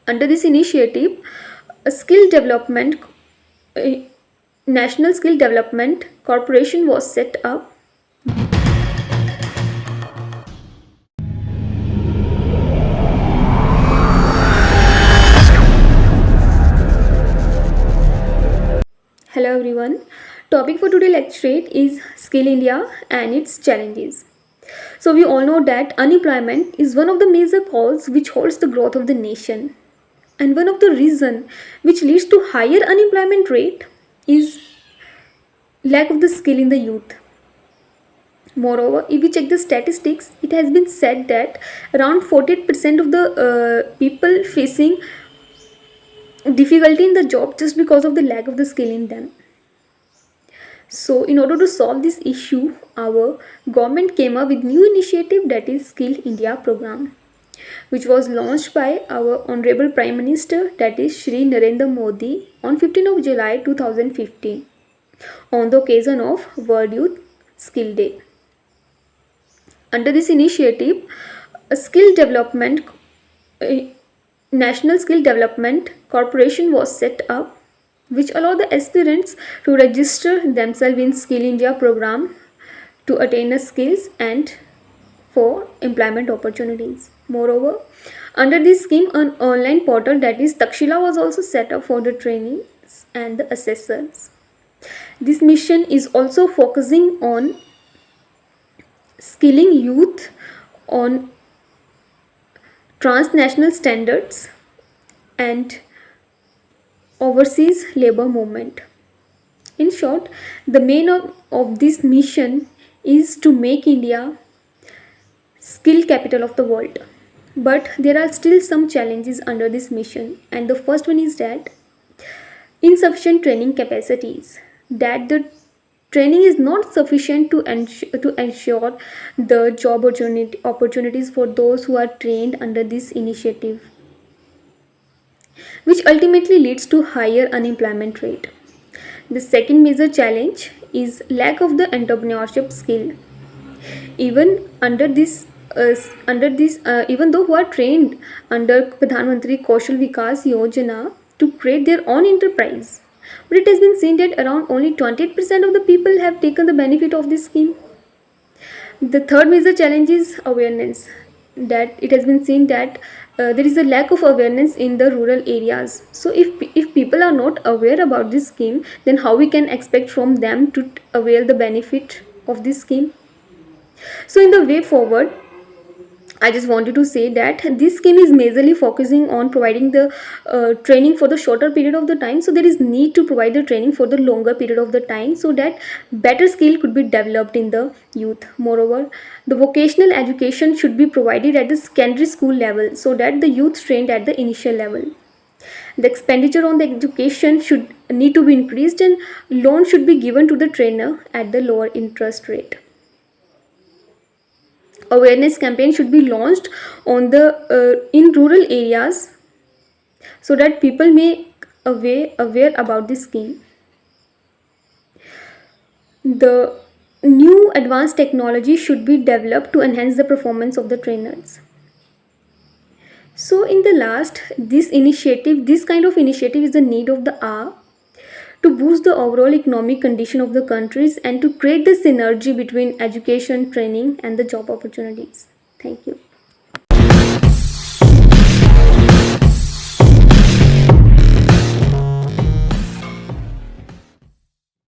Under this initiative, a a National Skill Development Corporation was set up. Hello everyone. Topic for today lecturate is Skill India and its challenges. So we all know that unemployment is one of the major causes which holds the growth of the nation. And one of the reason which leads to higher unemployment rate is lack of the skill in the youth. Moreover, if we check the statistics, it has been said that around 48% of the people facing difficulty in the job just because of the lack of the skill in them. So in order to solve this issue, our government came up with new initiative, that is Skill India program, which was launched by our Honorable Prime Minister, that is Shri Narendra Modi, on 15th of July 2015 on the occasion of World Youth Skill Day. Under this initiative, a National Skill Development Corporation was set up, which allow the aspirants to register themselves in Skill India program to attain the skills and for employment opportunities. Moreover, under this scheme, an online portal, that is Takshila, was also set up for the trainees and the assessors. This mission is also focusing on skilling youth on transnational standards and overseas labor movement. In short, the main of this mission is to make India skill capital of the world. But there are still some challenges under this mission, and the first one is that insufficient training capacities, that the training is not sufficient to ensure the job opportunities for those who are trained under this initiative, which ultimately leads to higher unemployment rate. The second major challenge is lack of the entrepreneurship skill. Even even though who are trained under Pradhan Mantri Kaushal Vikas Yojana to create their own enterprise, but it has been seen that around only 28% of the people have taken the benefit of this scheme. The third major challenge is awareness, that it has been seen that there is a lack of awareness in the rural areas. So if people are not aware about this scheme, then how we can expect from them to avail the benefit of this scheme? So in the way forward, I just wanted to say that this scheme is majorly focusing on providing the training for the shorter period of the time. So there is need to provide the training for the longer period of the time, so that better skill could be developed in the youth. Moreover, the vocational education should be provided at the secondary school level, so that the youth trained at the initial level. The expenditure on the education should need to be increased, and loan should be given to the trainer at the lower interest rate. Awareness campaign should be launched on the in rural areas, so that people may aware about this scheme. The new advanced technology should be developed to enhance the performance of the trainers. So in the last, this kind of initiative is the need of the hour to boost the overall economic condition of the countries and to create the synergy between education, training and the job opportunities. Thank you.